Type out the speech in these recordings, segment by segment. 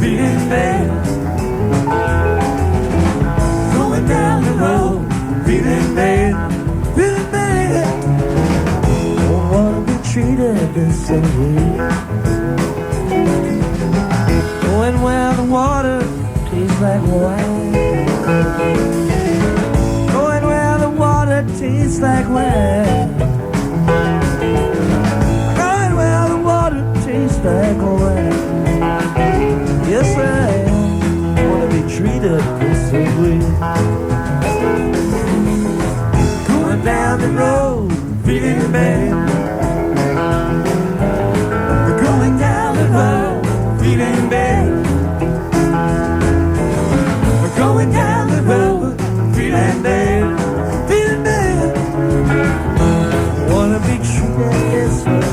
feeling bad. Going down the road, feeling bad, feeling bad. Don't wanna be treated the same way. Going where the water tastes like wine. Going where the water tastes like wine. Going where the water tastes like wine. Yes, I wanna be treated the same way. Going down the road, feeling bad. Going down the road, feeling bad. Going down the road, feeling bad, feeling bad. Wanna be treated this way.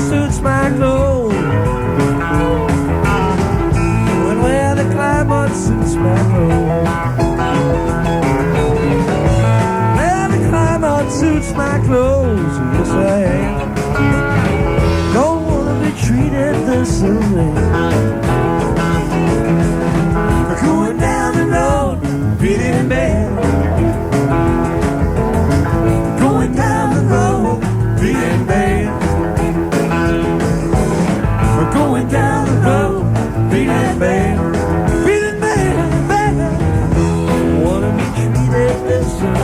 Suits my clothes. Going where the climate suits my clothes. Where the climate suits my clothes. Yes, I am. Don't wanna be treated the same way. Going down the road, feeling bad. Going down the road, feeling bad. Going down the road, feeling bad, feeling bad, bad. Wanna be treated this way.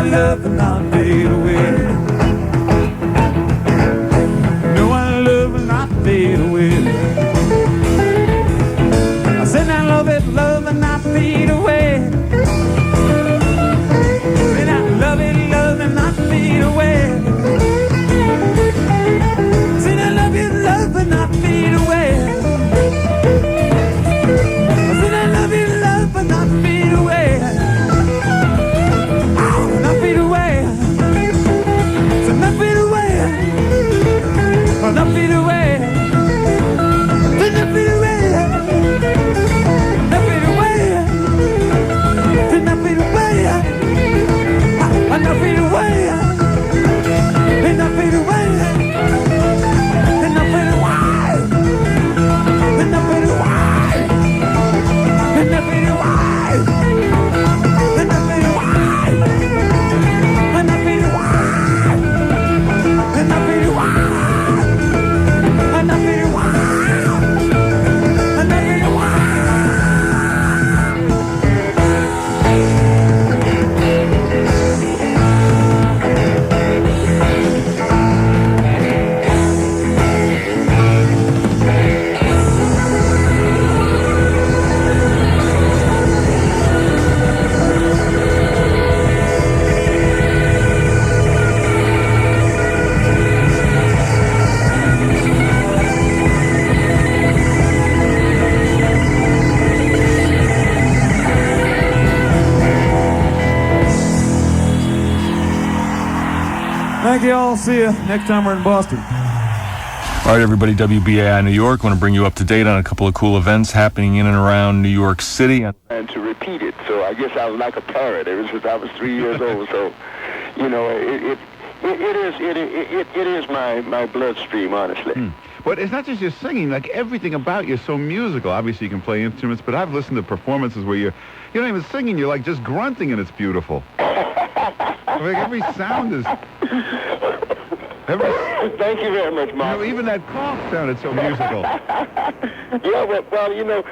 love will not fade away. No, our love will not fade away. I said I love it, love will not fade away. Said I love it, love will not fade away. Said I love you, love will not fade away. I said I love you, love will not fade away. Not fade away. So not fade away. Not fade away. Not fade away. Not fade away. Not fade away. Not fade away. Not fade away. Thank you all. See you next time we're in Boston. All right, everybody, WBAI New York. Want to bring you up to date on a couple of cool events happening in and around New York City. And to repeat it, so I guess I was like a parrot ever since I was 3 years old. So, you know, it is my bloodstream, honestly. But it's not just your singing, like everything about you is so musical. Obviously you can play instruments, but I've listened to performances where you're not even singing, you're like just grunting and it's beautiful. Like every sound is... Thank you very much, Mark. You know, even that cough sounded so musical. Yeah, well, you know,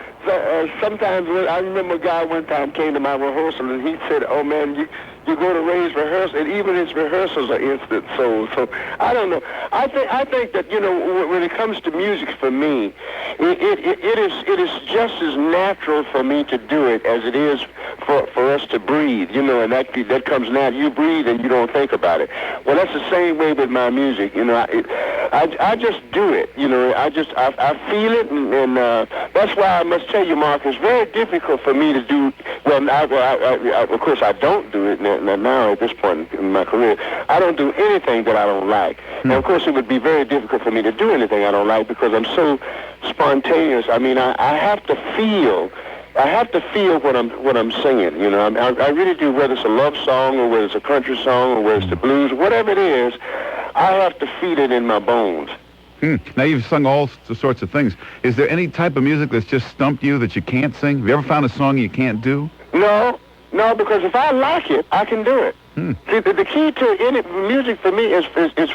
sometimes I remember a guy one time came to my rehearsal and he said, "Oh man, you go to Ray's rehearsal, and even his rehearsals are instant souls." So I don't know. I think that, you know, when it comes to music, for me, it is just as natural for me to do it as it is for us to breathe. You know, and that comes now. You breathe and you don't think about it. Well, that's the same way with my music. You know, I just do it. You know, I feel it, and that's why I must tell you, Mark, it's very difficult for me to do. Well, of course, I don't do it now at this point in my career. I don't do anything that I don't like. And of course, it would be very difficult for me to do anything I don't like because I'm so spontaneous. I mean, I have to feel. I have to feel what I'm singing. You know, I really do. Whether it's a love song or whether it's a country song or whether it's the blues, whatever it is, I have to feel it in my bones. Now you've sung all sorts of things. Is there any type of music that's just stumped you that you can't sing? Have you ever found a song you can't do? No, because if I like it, I can do it. See, the key to any music for me is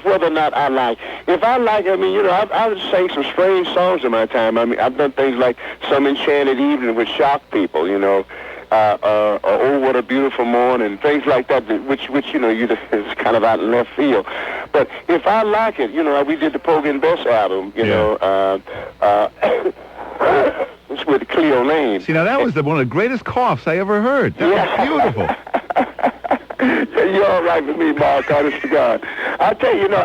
whether or not I like. If I like, I mean, you know, I've sang some strange songs in my time. I mean, I've done things like Some Enchanted Evening, which shock people, you know, Oh, What a Beautiful Morning, things like that, which you know, it's kind of out in left field. But if I like it, you know, we did the Pogue and Bess album, you know, it's with Cleo Lane. See, now that was one of the greatest coughs I ever heard. That was beautiful. You're all right with me, Mark, honest to God. I tell you, you know,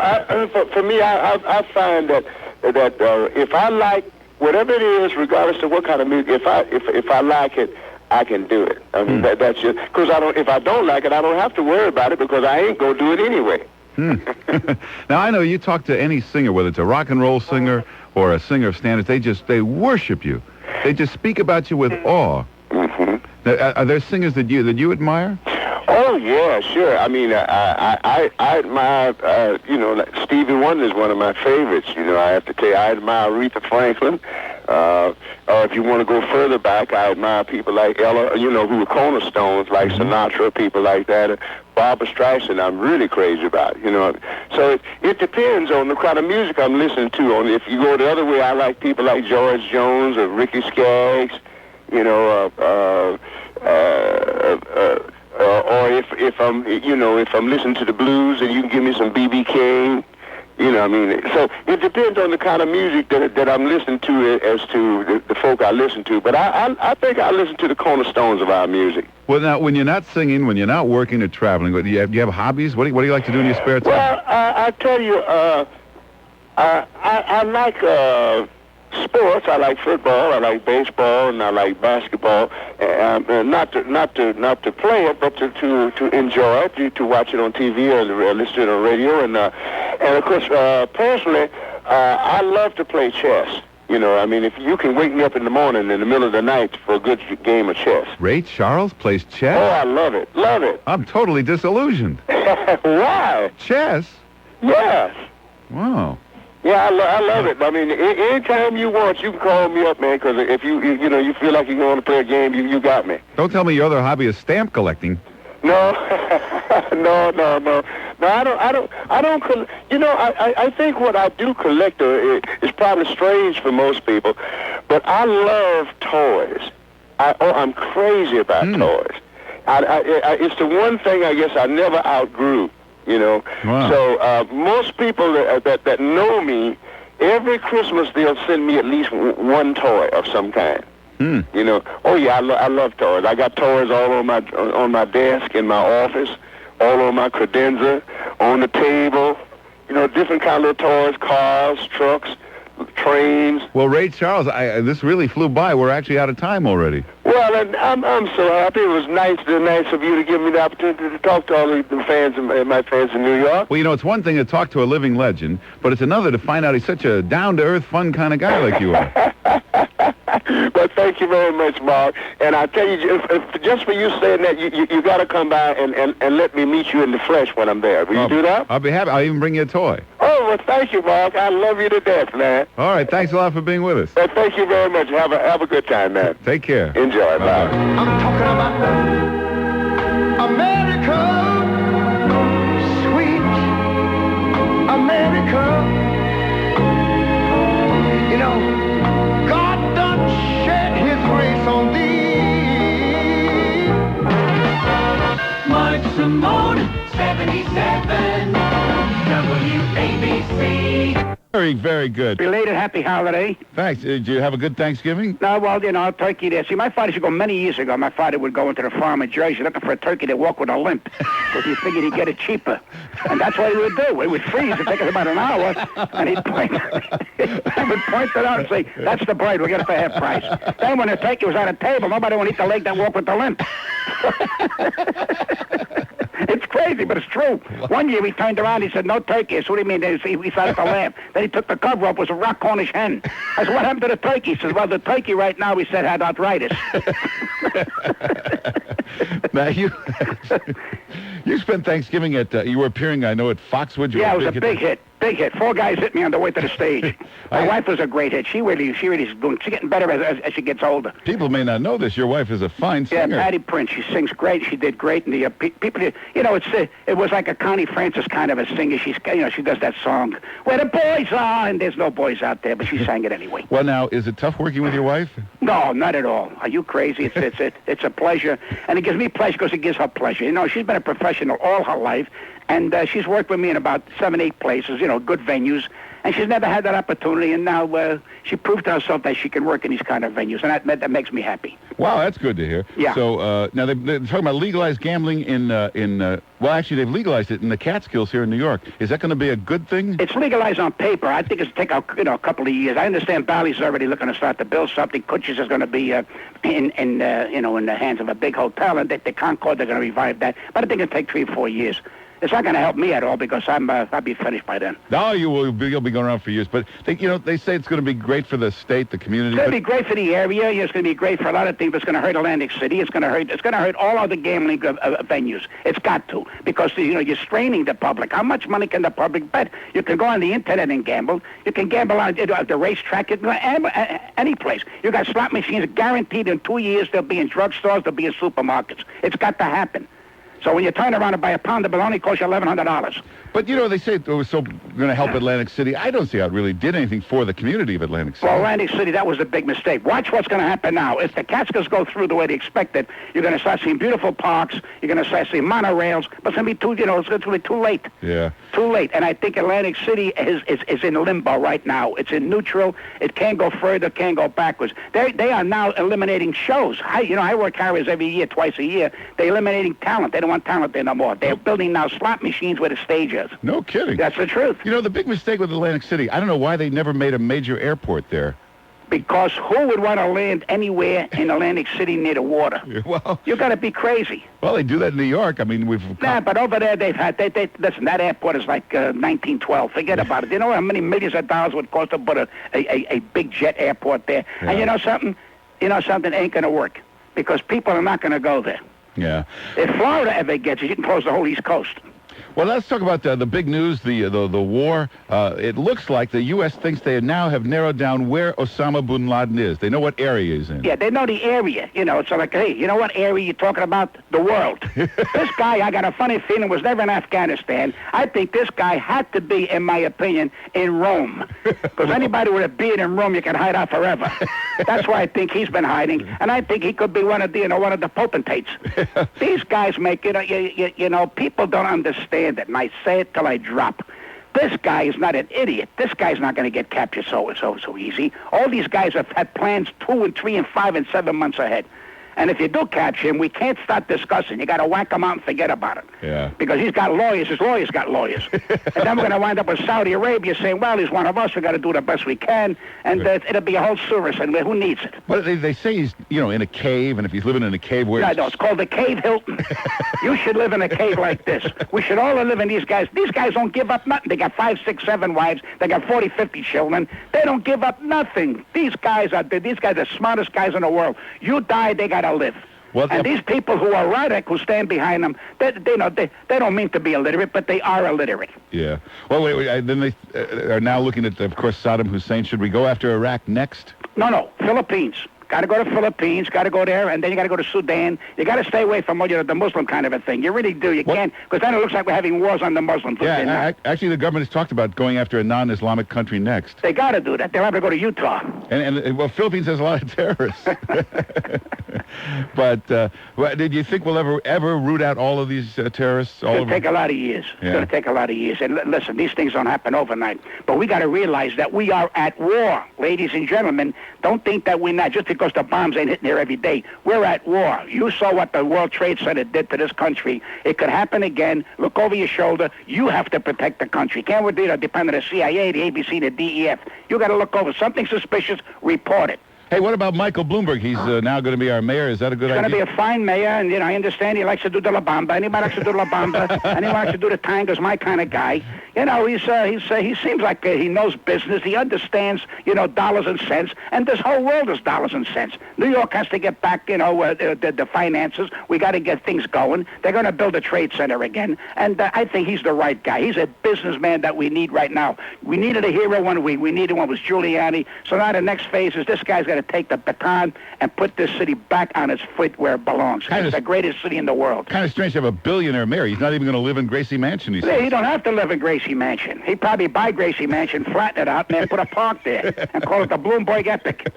for me, I find that if I like whatever it is, regardless of what kind of music, if I like it, I can do it. I mean, that's just because if I don't like it, I don't have to worry about it because I ain't gonna do it anyway. Now I know you talk to any singer, whether it's a rock and roll singer or a singer of standards, they worship you. They just speak about you with awe. Now, are there singers that you admire? Oh yeah, sure. I mean, I admire, you know, like Stevie Wonder is one of my favorites. You know, I have to tell you, I admire Aretha Franklin. Or if you want to go further back, I admire people like Ella, you know, who were cornerstones, like Sinatra, people like that. Barbra Streisand, I'm really crazy about, you know. So it depends on the kind of music I'm listening to. If you go the other way, I like people like George Jones or Ricky Skaggs, you know, or if I'm listening to the blues, and you can give me some B.B. King. You know, I mean, so it depends on the kind of music that I'm listening to as to the folk I listen to. But I think I listen to the cornerstones of our music. Well, now, when you're not singing, when you're not working or traveling, do you have hobbies? What do you like to do in your spare time? Well, I tell you, I like sports. I like football. I like baseball, and I like basketball. Not to play it, but to enjoy it, to watch it on TV or listen to it on radio. And of course, personally, I love to play chess. You know, I mean, if you can wake me up in the morning in the middle of the night for a good game of chess. Ray Charles plays chess? Oh, I love it. Love it. I'm totally disillusioned. Why? Chess? Yes. Wow. Yeah, I love it. I mean, anytime you want, you can call me up, man, because if you feel like you're going to play a game, you got me. Don't tell me your other hobby is stamp collecting. No, no, I don't. You know, I think what I do collect is probably strange for most people, but I love toys. I'm crazy about toys. It's the one thing I guess I never outgrew. You know, wow. So most people that know me, every Christmas they'll send me at least one toy of some kind. You know, oh yeah, I love toys. I got toys all on my desk in my office, all on my credenza, on the table. You know, different kind of toys, cars, trucks, trains. Well, Ray Charles, this really flew by. We're actually out of time already. Well, and I'm so happy. It was nice of you to give me the opportunity to talk to all the fans and my fans in New York. Well, you know, it's one thing to talk to a living legend, but it's another to find out he's such a down-to-earth, fun kind of guy like you are. But thank you very much, Mark. And I tell you, just for you saying that, you got to come by and let me meet you in the flesh when I'm there. Will you do that? I'll be happy. I'll even bring you a toy. Oh, well, thank you, Mark. I love you to death, man. All right, thanks a lot for being with us. Thank you very much. Have a good time, man. Take care. Enjoy. Bye. I'm talking about America, sweet America. You know, God done shed his grace on thee. Mark Simone, 77, WABC. Very, very good. Belated happy holiday. Thanks. Did you have a good Thanksgiving? No, well, you know, turkey there. See, my father used to go many years ago. My father would go into the farm in Jersey looking for a turkey to walk with a limp because he figured he'd get it cheaper. And that's what he would do. He would freeze. It'd take us about an hour, and he'd point it out and say, that's the bird. We'll get it for half price. Then when the turkey was on a table, nobody would eat the leg that walked with the limp. It's crazy, but it's true. One year he turned around, he said, no turkey. I said, what do you mean? He started to laugh. Then he took the cover off, it was a rock Cornish hen. I said, what happened to the turkey? He says, well, the turkey right now, he said, had arthritis. Now, you spent Thanksgiving at, you were appearing, I know, at Foxwoods. Yeah, it was a big hit. Big hit. 4 guys hit me on the way to the stage. My wife was a great hit. She really is doing. She's getting better as she gets older. People may not know this. Your wife is a fine singer. Yeah, Patty Prince. She sings great. She did great. And the people, you know, it was like a Connie Francis kind of a singer. She does that song where the boys are, and there's no boys out there, but she sang it anyway. Well, now, is it tough working with your wife? No, not at all. Are you crazy? It's a pleasure, and it gives me pleasure because it gives her pleasure. You know, she's been a professional all her life. And she's worked with me in about 7, 8 places, you know, good venues. And she's never had that opportunity. And now she proved to herself that she can work in these kind of venues. And that makes me happy. Wow, that's good to hear. Yeah. So now they're talking about legalized gambling well, actually, they've legalized it in the Catskills here in New York. Is that going to be a good thing? It's legalized on paper. I think it's take a couple of years. I understand Bally's already looking to start to build something. Kutcher's is going to be in the hands of a big hotel. And the Concord, they're going to revive that. But I think it'll take 3 or 4 years. It's not going to help me at all because I'll be finished by then. No, you'll be going around for years. But they say it's going to be great for the state, the community. It's going to be great for the area. It's going to be great for a lot of things. But it's going to hurt Atlantic City. It's going to hurt all other gambling venues. It's got to because you're straining the public. How much money can the public bet? You can go on the internet and gamble. You can gamble on the racetrack. You can go any place. You got slot machines guaranteed in 2 years. They'll be in drugstores. They'll be in supermarkets. It's got to happen. So when you turn around and buy a pound of bologna, it costs you $1,100. But, you know, they say it was so going to help Atlantic City. I don't see how it really did anything for the community of Atlantic City. Well, Atlantic City, that was a big mistake. Watch what's going to happen now. If the Catskills go through the way they expected, you're going to start seeing beautiful parks. You're going to start seeing monorails. But it's going to be it's going to be too late. Yeah. Too late. And I think Atlantic City is in limbo right now. It's in neutral. It can't go further, can't go backwards. They are now eliminating shows. I work Harris every year, twice a year. They're eliminating talent. They don't want talent there no more. They're building now slot machines where the stage is. No kidding. That's the truth. You know, the big mistake with Atlantic City, I don't know why they never made a major airport there. Because who would want to land anywhere in Atlantic City near the water? Well, You got to be crazy. well, they do that in New York. I mean, Nah, but over there they've had. Listen, that airport is like 1912. Forget about it. You know how many millions of dollars would cost to put a big jet airport there? Yeah. And you know something? Ain't going to work because people are not going to go there. Yeah. If Florida ever gets it, you can close the whole East Coast. Well, let's talk about the big news, the war. It looks like the U.S. thinks they now have narrowed down where Osama bin Laden is. They know what area he's in. Yeah, they know the area. It's like, hey, you know what area you're talking about? The world. This guy, I got a funny feeling, was never in Afghanistan. I think this guy had to be, in my opinion, in Rome. Because anybody with a beard in Rome, you can hide out forever. That's why I think he's been hiding. And I think he could be one of the potentates. These guys make, people don't understand it, and I say it till I drop. This guy is not an idiot. This guy's not going to get captured so easy. All these guys have had plans 2 and 3 and 5 and 7 months ahead. And if you do capture him, we can't start discussing. You got to whack him out and forget about it. Yeah. Because he's got lawyers. His lawyers got lawyers. And then we're going to wind up with Saudi Arabia saying, well, he's one of us. We got to do the best we can. And it'll be a whole service. And who needs it? But they say he's, in a cave, and if he's living in a cave where... No, it's called the Cave Hilton. You should live in a cave like this. We should all live in these guys. These guys don't give up nothing. They got 5, 6, 7 wives. They got 40, 50 children. They don't give up nothing. These guys are the smartest guys in the world. You die, they got to live. Well, and these people who are radical, who stand behind them, they don't mean to be illiterate, but they are illiterate. Yeah. Well, wait then they are now looking at, of course, Saddam Hussein. Should we go after Iraq next? No, Philippines. Got to go to Philippines, got to go there, and then you got to go to Sudan. You got to stay away from the Muslim kind of a thing. You really do. You can't, because then it looks like we're having wars on the Muslims. Yeah, actually, the government has talked about going after a non-Islamic country next. They got to do that. They'll have to go to Utah. And Philippines has a lot of terrorists. But did you think we'll ever root out all of these terrorists? It's going to take a lot of years. It's going to take a lot of years. And listen, these things don't happen overnight. But we got to realize that we are at war, ladies and gentlemen. Don't think that we're not, just because the bombs ain't hitting here every day. We're at war. You saw what the World Trade Center did to this country. It could happen again. Look over your shoulder. You have to protect the country. Can't we depend on the CIA, the ABC, the DEF? You got to look over. Something suspicious, report it. Hey, what about Michael Bloomberg? He's now going to be our mayor. Is that a good idea? He's going to be a fine mayor, and, I understand he likes to do the La Bamba. Anybody likes to do La Bamba, anybody likes to do the tango's my kind of guy. He seems like he knows business. He understands, dollars and cents, and this whole world is dollars and cents. New York has to get back, the finances. We got to get things going. They're going to build a trade center again, and I think he's the right guy. He's a businessman that we need right now. We needed a hero one week. We needed one was Giuliani. So now the next phase is this guy's got to take the baton and put this city back on its feet where it belongs. It's the greatest city in the world. Kind of strange to have a billionaire mayor. He's not even going to live in Gracie Mansion, he says. He don't have to live in Gracie Mansion. He'd probably buy Gracie Mansion, flatten it out, and then put a park there and call it the Bloomberg Epic.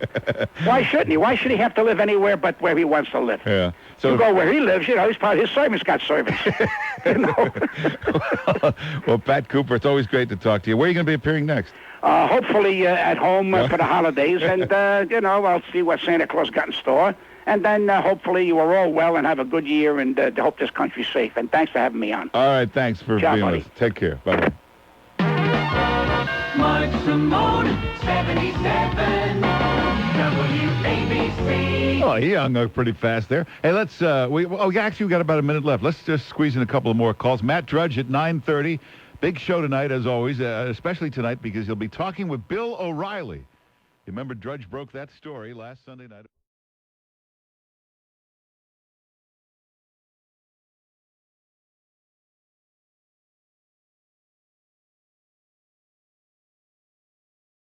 Why shouldn't he? Why should he have to live anywhere but where he wants to live? Yeah. So you go where he lives, he's probably, his servants got servants. Well, Pat Cooper, it's always great to talk to you. Where are you going to be appearing next? Hopefully at home for the holidays, and, I'll see what Santa Claus got in store. And then hopefully you are all well and have a good year, and hope this country's safe. And thanks for having me on. All right, thanks for being with us. Take care. Bye-bye. Mark Simone, 77, WABC. Oh, he hung up pretty fast there. Hey, let's, we got about a minute left. Let's just squeeze in a couple of more calls. Matt Drudge at 9:30. Big show tonight, as always, especially tonight because he'll be talking with Bill O'Reilly. You remember Drudge broke that story last Sunday night.